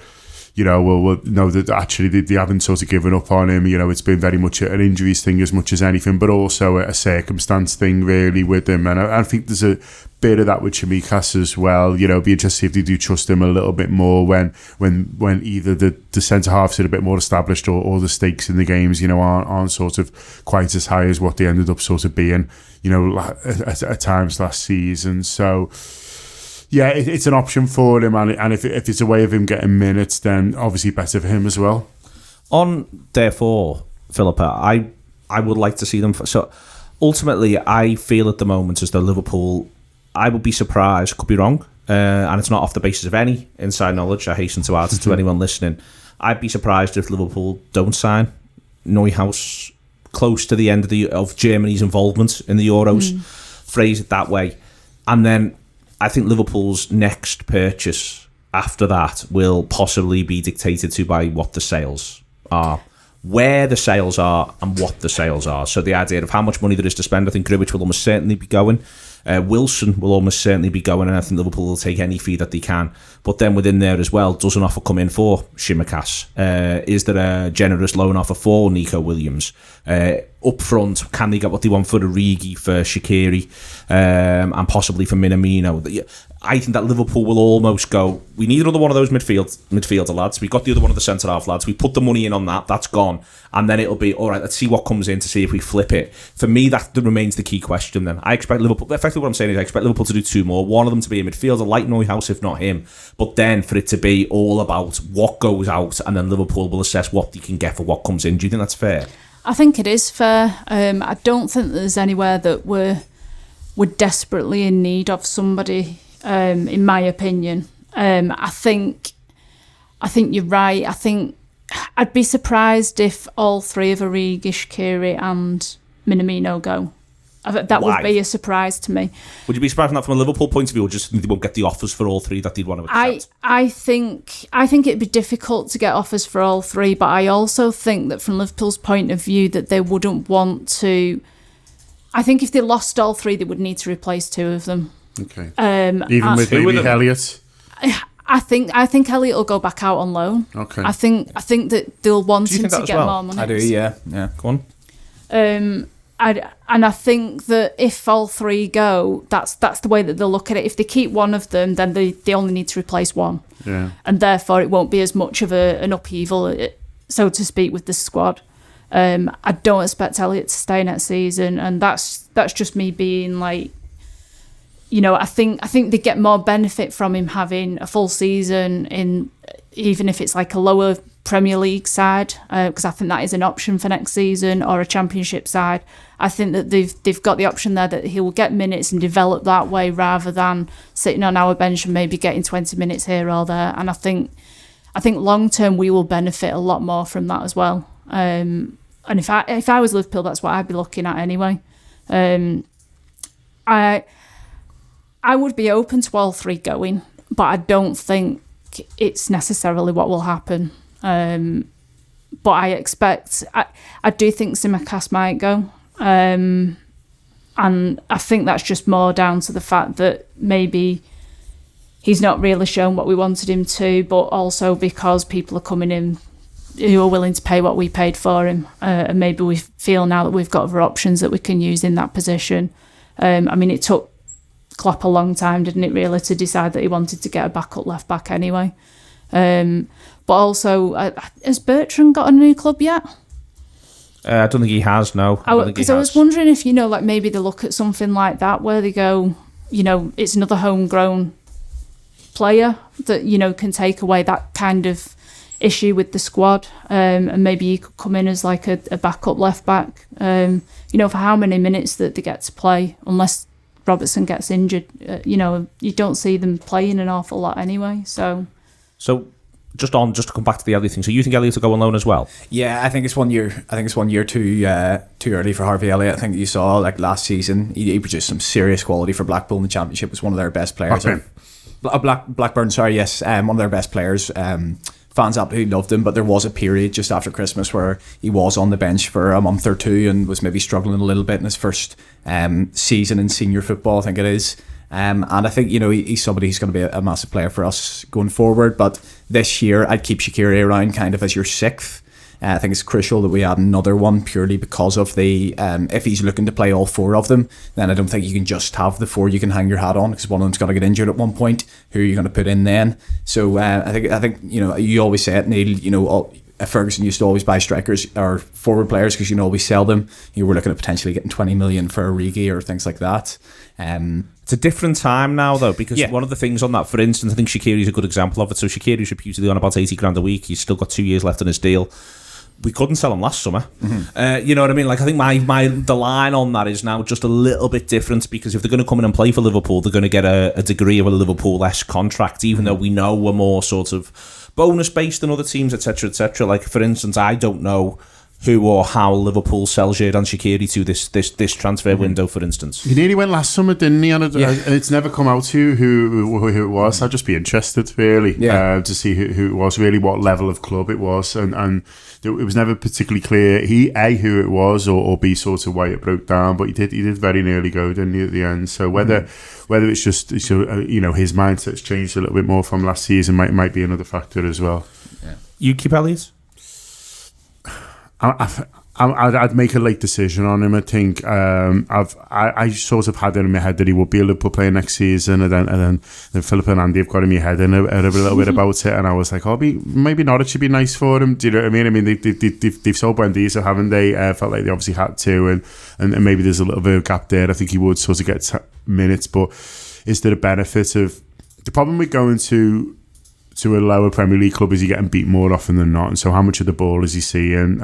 [SPEAKER 4] that actually they haven't sort of given up on him. It's been very much an injuries thing as much as anything, but also a circumstance thing really with him. And I think there's a bit of that with Tsimikas as well. Be interested if they do trust him a little bit more when either the centre halves are a bit more established, or the stakes in the games aren't sort of quite as high as what they ended up sort of being at times last season. So yeah, it's an option for him, and if it's a way of him getting minutes, then obviously better for him as well.
[SPEAKER 1] Therefore, Philippa, I would like to see them. So ultimately, I feel at the moment as though Liverpool, I would be surprised, could be wrong, and it's not off the basis of any inside knowledge, I hasten to add to anyone listening. I'd be surprised if Liverpool don't sign Neuhaus close to the end of Germany's involvement in the Euros, phrase it that way. And then I think Liverpool's next purchase after that will possibly be dictated to by what the sales are, where the sales are, and what the sales are. So the idea of how much money there is to spend, I think Greenwich will almost certainly be going. Wilson will almost certainly be going, and I think Liverpool will take any fee that they can. But then within there as well, does an offer come in for Tsimikas? Is there a generous loan offer for Nico Williams? Up front, can they get what they want for Origi, for Shaqiri, and possibly for Minamino? I think that Liverpool will almost go, we need another one of those midfielder lads. We got the other one of the centre-half lads. We put the money in on that. That's gone. And then it'll be, all right, let's see what comes in to see if we flip it. For me, that remains the key question then. I expect Liverpool, effectively what I'm saying is I expect Liverpool to do two more. One of them to be a midfielder like Neuhaus, if not him. But then for it to be all about what goes out, and then Liverpool will assess what they can get for what comes in. Do you think that's fair?
[SPEAKER 2] I think it is fair. I don't think there's anywhere that we're desperately in need of somebody, in my opinion. I think you're right. I think I'd be surprised if all three of Origi, Shaqiri and Minamino go. That would be a surprise to me.
[SPEAKER 1] Would you be surprised on that from a Liverpool point of view, or just they won't get the offers for all three that they'd want to accept?
[SPEAKER 2] I think it'd be difficult to get offers for all three, but I also think that from Liverpool's point of view that they wouldn't want to. I think if they lost all three, they would need to replace two of them.
[SPEAKER 4] Okay. Even with maybe Elliott.
[SPEAKER 2] I think Elliott will go back out on loan.
[SPEAKER 4] Okay.
[SPEAKER 2] I think that they'll want him to get more money.
[SPEAKER 3] I do, yeah.
[SPEAKER 1] Go on.
[SPEAKER 2] And I think that if all three go, that's the way that they'll look at it. If they keep one of them, then they only need to replace one.
[SPEAKER 4] Yeah.
[SPEAKER 2] And therefore, it won't be as much of an upheaval, so to speak, with the squad. I don't expect Elliott to stay next season, and that's just me being like, I think they get more benefit from him having a full season in, even if it's like a lower Premier League side, because I think that is an option for next season, or a Championship side. I think that they've got the option there that he will get minutes and develop that way, rather than sitting on our bench and maybe getting 20 minutes here or there. And I think long term we will benefit a lot more from that as well. And if I was Liverpool, that's what I'd be looking at anyway. I would be open to all three going, but I don't think it's necessarily what will happen. But I do think Tsimikas might go. And I think that's just more down to the fact that maybe he's not really shown what we wanted him to, but also because people are coming in who are willing to pay what we paid for him, and maybe we feel now that we've got other options that we can use in that position. I mean, it took Klopp a long time, didn't it, really, to decide that he wanted to get a backup left back anyway. But also, has Bertrand got a new club yet?
[SPEAKER 1] I don't think he has, no.
[SPEAKER 2] Because I was wondering if, like maybe they look at something like that where they go, it's another homegrown player that, can take away that kind of issue with the squad, and maybe he could come in as like a backup left back, for how many minutes that they get to play, unless Robertson gets injured. You don't see them playing an awful lot anyway. So just to come back to the Elliott thing, so you think Elliott will go on loan as well?
[SPEAKER 3] Yeah, I think it's 1 year. I think it's 1 year too early for Harvey Elliott. I think you saw like last season he produced some serious quality for Blackpool in the Championship. Was one of their best players. Blackburn, sorry, yes, one of their best players. Fans absolutely loved him, but there was a period just after Christmas where he was on the bench for a month or two and was maybe struggling a little bit in his first season in senior football, I think it is. And I think, he's somebody who's going to be a massive player for us going forward. But this year, I'd keep Shaqiri around kind of as your sixth. I think it's crucial that we add another one purely because of the if he's looking to play all four of them, then I don't think you can just have the four you can hang your hat on, because one of them's got to get injured at one point. Who are you going to put in then? So I think you always say it, Neil. Ferguson used to always buy strikers or forward players because you can always sell them. You were looking at potentially getting 20 million for Origi or things like that.
[SPEAKER 1] It's a different time now, though, because one of the things on that, for instance, I think Shaqiri's a good example of it. So Shaqiri's reputedly on about 80 grand a week. He's still got 2 years left on his deal. We couldn't sell him last summer. Mm-hmm. You know what I mean? Like, I think the line on that is now just a little bit different, because if they're going to come in and play for Liverpool, they're going to get a degree of a Liverpool-esque contract, even though we know we're more sort of bonus-based than other teams, etc., etc. Like, for instance, I don't know who or how Liverpool sells Xherdan Shaqiri to this transfer window, for instance.
[SPEAKER 4] He nearly went last summer, didn't he? And it's never come out to who it was. I'd just be interested, really, to see who it was, really, what level of club it was. And it was never particularly clear, who it was, or B, sort of why it broke down. But he did very nearly go, didn't he, at the end? So whether it's just, his mindset's changed a little bit more from last season might be another factor as well.
[SPEAKER 1] Yeah. You keep Elliott?
[SPEAKER 4] I'd make a late decision on him. I think I sort of had it in my head that he would be a Liverpool player next season, and then Philippa and Andy have got in my head and a little bit about it, and I was like, maybe not. It should be nice for him. Do you know what I mean? I mean, they've sold Buendia, haven't they? Felt like they obviously had to, and maybe there's a little bit of a gap there. I think he would sort of get minutes, but is there a benefit of the problem with going to a lower Premier League club is he getting beat more often than not, and so how much of the ball is he seeing?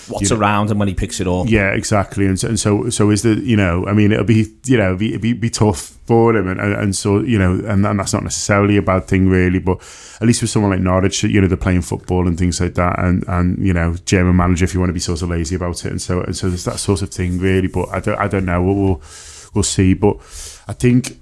[SPEAKER 1] What's around him when he picks it up? Yeah,
[SPEAKER 4] exactly. And so is the I mean, it'll be be tough for him, and so and that's not necessarily a bad thing, really. But at least with someone like Norwich, they're playing football and things like that, and German manager, if you want to be sort of lazy about it, and so there's that sort of thing, really. But I don't know. We'll see. But I think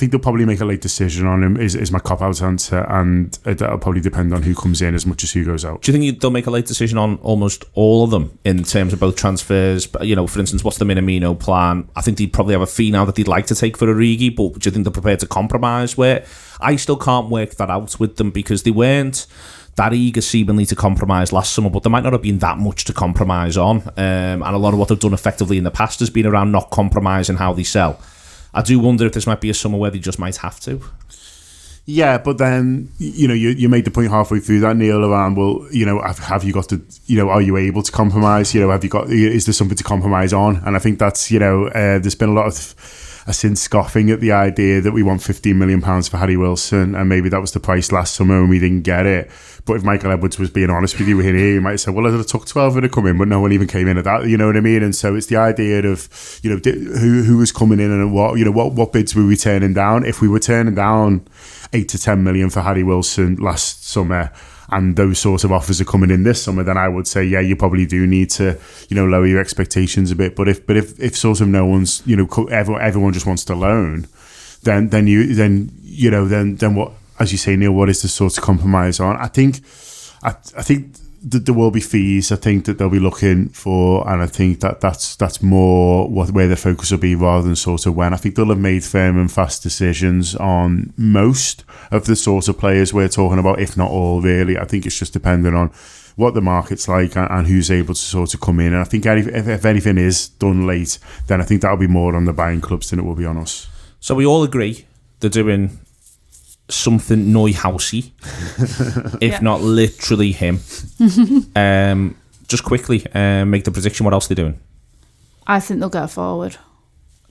[SPEAKER 4] they'll probably make a late decision on him, is my cop-out answer, and that'll probably depend on who comes in as much as who goes out.
[SPEAKER 1] Do you think they'll make a late decision on almost all of them in terms of both transfers? For instance, what's the Minamino plan? I think they'd probably have a fee now that they'd like to take for Origi, but do you think they're prepared to compromise? Where I still can't work that out with them, because they weren't that eager seemingly to compromise last summer, but there might not have been that much to compromise on, and a lot of what they've done effectively in the past has been around not compromising how they sell. I do wonder if this might be a summer where they just might have to.
[SPEAKER 4] Yeah, but then, you made the point halfway through that, Neil, around, well, have you got to, are you able to compromise? Is there something to compromise on? And I think that's, there's been a lot of since scoffing at the idea that we want £15 million for Harry Wilson, and maybe that was the price last summer and we didn't get it. But if Michael Edwards was being honest with you here, he might say, well, it took 12 to come in, but no one even came in at that, you know what I mean? And so it's the idea of, who was coming in and what bids were we turning down? If we were turning down 8 to 10 million for Harry Wilson last summer, and those sorts of offers are coming in this summer, then I would say, yeah, you probably do need to, lower your expectations a bit. But if sort of no one's, everyone just wants to loan, then what, as you say, Neil, what is the sort of compromise on? I think there will be fees, I think, that they'll be looking for, and I think that's more where their focus will be rather than sort of when. I think they'll have made firm and fast decisions on most of the sort of players we're talking about, if not all, really. I think it's just dependent on what the market's like and who's able to sort of come in. And I think if anything is done late, then I think that'll be more on the buying clubs than it will be on us.
[SPEAKER 1] So we all agree they're doing something Neuhausy, if not literally him. Just quickly, make the prediction. What else are they doing?
[SPEAKER 2] I think they'll get a forward.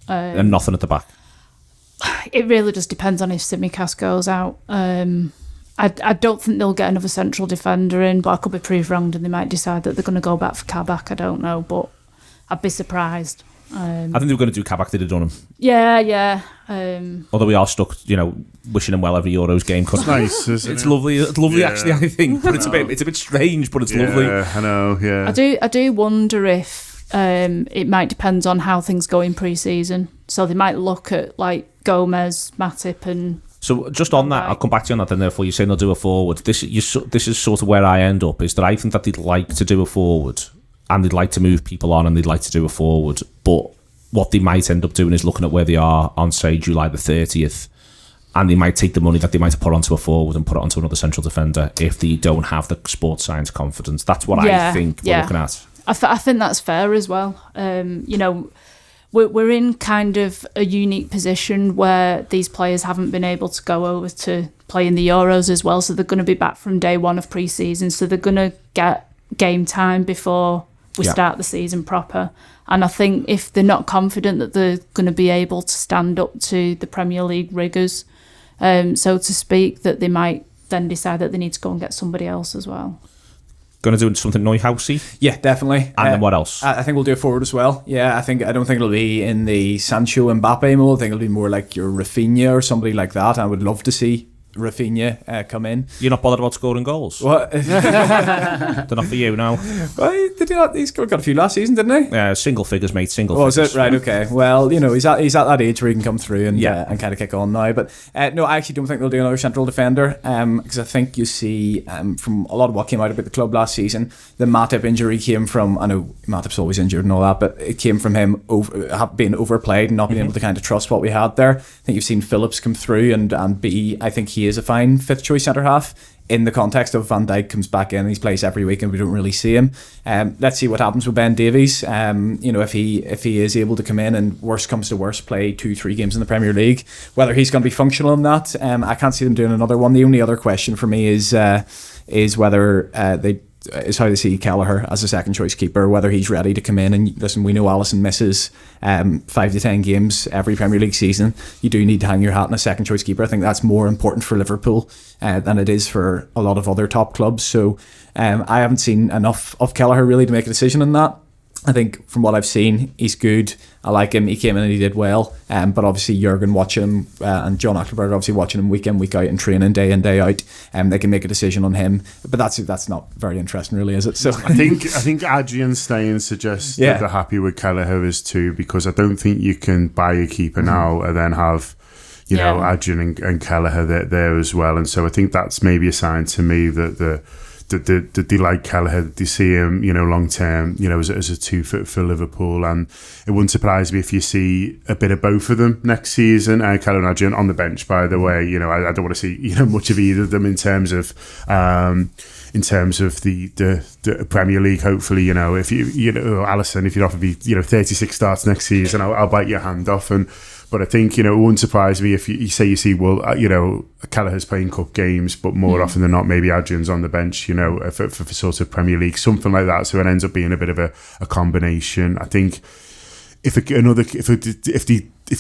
[SPEAKER 1] And nothing at the back.
[SPEAKER 2] It really just depends on if Tsimikas goes out. I don't think they'll get another central defender in, but I could be proved wrong and they might decide that they're going to go back for Kabak. I don't know, but I'd be surprised.
[SPEAKER 1] I think they were going to do Kabak, they'd have done him.
[SPEAKER 2] Yeah.
[SPEAKER 1] Although we are stuck, wishing him well every Euros game.
[SPEAKER 4] It's nice, isn't
[SPEAKER 1] it's
[SPEAKER 4] it?
[SPEAKER 1] lovely. It's lovely, actually, I think. But it's a bit strange, but it's lovely.
[SPEAKER 4] Yeah, I know, yeah.
[SPEAKER 2] I do wonder if it might depend on how things go in pre-season. So they might look at, like, Gomez, Matip and...
[SPEAKER 1] So just on that, I'll come back to you on that then, therefore you're saying they'll do a forward. This is sort of where I end up, is that I think that they'd like to do a forward and they'd like to move people on and they'd like to do a forward. But what they might end up doing is looking at where they are on, say, July the 30th, and they might take the money that they might have put onto a forward and put it onto another central defender if they don't have the sports science confidence. That's what I think we're looking at.
[SPEAKER 2] I think that's fair as well. We're in kind of a unique position where these players haven't been able to go over to play in the Euros as well, so they're going to be back from day one of pre-season, so they're going to get game time before we start the season proper. And I think if they're not confident that they're going to be able to stand up to the Premier League rigours, so to speak, that they might then decide that they need to go and get somebody else as well.
[SPEAKER 1] Going to do something Neuhausy?
[SPEAKER 3] Yeah, definitely.
[SPEAKER 1] And then what else?
[SPEAKER 3] I think we'll do it forward as well. Yeah, I don't think it'll be in the Sancho Mbappe mold. I think it'll be more like your Rafinha or somebody like that. I would love to see Rafinha come in.
[SPEAKER 1] You're not bothered about scoring goals?
[SPEAKER 3] What?
[SPEAKER 1] They're not for you now.
[SPEAKER 3] Well, did he not? He's got a few last season, didn't he?
[SPEAKER 1] Single figures, mate. Single
[SPEAKER 3] Oh,
[SPEAKER 1] figures.
[SPEAKER 3] is it? Right, okay. Well, he's at that age where he can come through and kind of kick on now. But no, I actually don't think they'll do another central defender because I think you see from a lot of what came out about the club last season, the Matip injury came from, I know Matip's always injured and all that, but it came from him being overplayed and not being able to kind of trust what we had there. I think you've seen Phillips come through and I think he is a fine fifth choice centre half in the context of Van Dijk comes back in, he plays every week and we don't really see him. Let's see what happens with Ben Davies. If he is able to come in and worst comes to worst play 2-3 games in the Premier League, whether he's going to be functional in that, I can't see them doing another one. The only other question for me is whether how they see Kelleher as a second choice keeper, whether he's ready to come in. And listen, we know Alisson misses 5 to 10 games every Premier League season. You do need to hang your hat on a second choice keeper. I think that's more important for Liverpool than it is for a lot of other top clubs. So I haven't seen enough of Kelleher really to make a decision on that. I think from what I've seen, he's good. I like him. He came in and he did well. But obviously Jurgen watching him and John Atkinson obviously watching him week in, week out and training day in, day out. They can make a decision on him. But that's not very interesting really, is it? So
[SPEAKER 4] I think Adrian staying suggests that they're happy with Kelleher as too, because I don't think you can buy a keeper now and then have Adrian and Kelleher there as well. And so I think that's maybe a sign to me that they like Kelleher, they see him, long term, as a two for Liverpool, and it wouldn't surprise me if you see a bit of both of them next season. Kelleher and Adrian on the bench, by the way. I don't want to see much of either of them in terms of the Premier League. Hopefully, if you Alisson, if you'd offer me 36 starts next season, I'll bite your hand off. But I think, it wouldn't surprise me if you see, Kelleher's playing cup games, but more often than not, maybe Adrian's on the bench, for sort of Premier League, something like that. So it ends up being a bit of a combination. I think if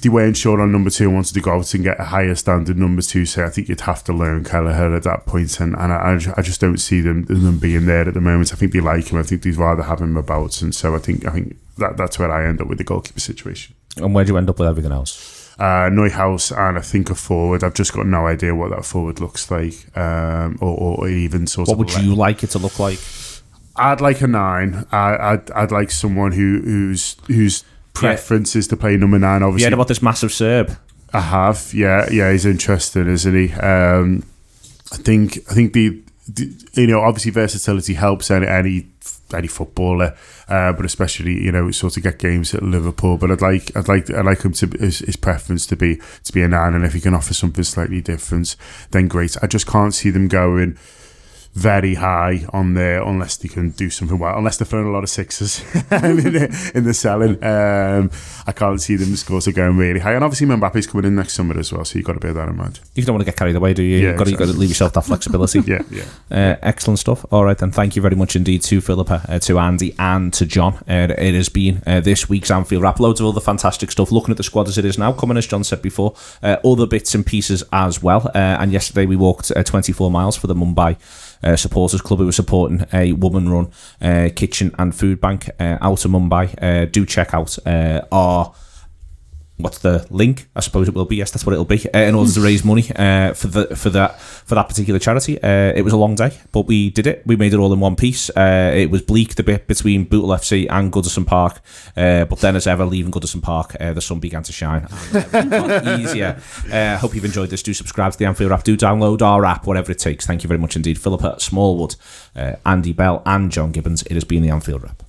[SPEAKER 4] they weren't sure on number 2 and wanted to go out and get a higher standard number 2, say, I think you'd have to learn Kelleher at that point. And I just don't see them being there at the moment. I think they like him. I think they'd rather have him about. And so I think that's where I end up with the goalkeeper situation.
[SPEAKER 1] And where do you end up with everything else?
[SPEAKER 4] Neuhaus and I think a forward. I've just got no idea what that forward looks like, or even sort of.
[SPEAKER 1] What would you like it to look like?
[SPEAKER 4] I'd like a 9. I'd like someone whose preference is to play number 9. Obviously,
[SPEAKER 1] you heard about this massive Serb?
[SPEAKER 4] I have. Yeah, he's interesting, isn't he? I think obviously versatility helps any footballer, but especially sort of get games at Liverpool. But I'd like him to his preference to be a 9, and if he can offer something slightly different, then great. I just can't see them going very high on there unless they can do something well, unless they're throwing a lot of sixes in the selling. I can't see them sort of going really high, and obviously Mbappe's coming in next summer as well, so you've got to bear that in mind.
[SPEAKER 1] You don't want to get carried away, do you?
[SPEAKER 4] Yeah,
[SPEAKER 1] you've got to leave yourself that flexibility.
[SPEAKER 4] yeah.
[SPEAKER 1] Excellent stuff. All right then, thank you very much indeed to Philippa, to Andy and to John. It has been this week's Anfield Wrap. Loads of other fantastic stuff, looking at the squad as it is now, coming, as John said before, other bits and pieces as well. And yesterday we walked 24 miles for the Mumbai supporters club who was supporting a woman-run kitchen and food bank out of Mumbai. Do check out our... What's the link? I suppose it will be. Yes, that's what it'll be. In order to raise money for that particular charity. It was a long day, but we did it. We made it all in one piece. It was bleak, the bit between Bootle FC and Goodison Park, but then, as ever, leaving Goodison Park, the sun began to shine. And it got easier. Hope you've enjoyed this. Do subscribe to the Anfield Wrap. Do download our app, whatever it takes. Thank you very much indeed, Philippa, Smallwood, Andy Bell, and John Gibbons. It has been the Anfield Wrap.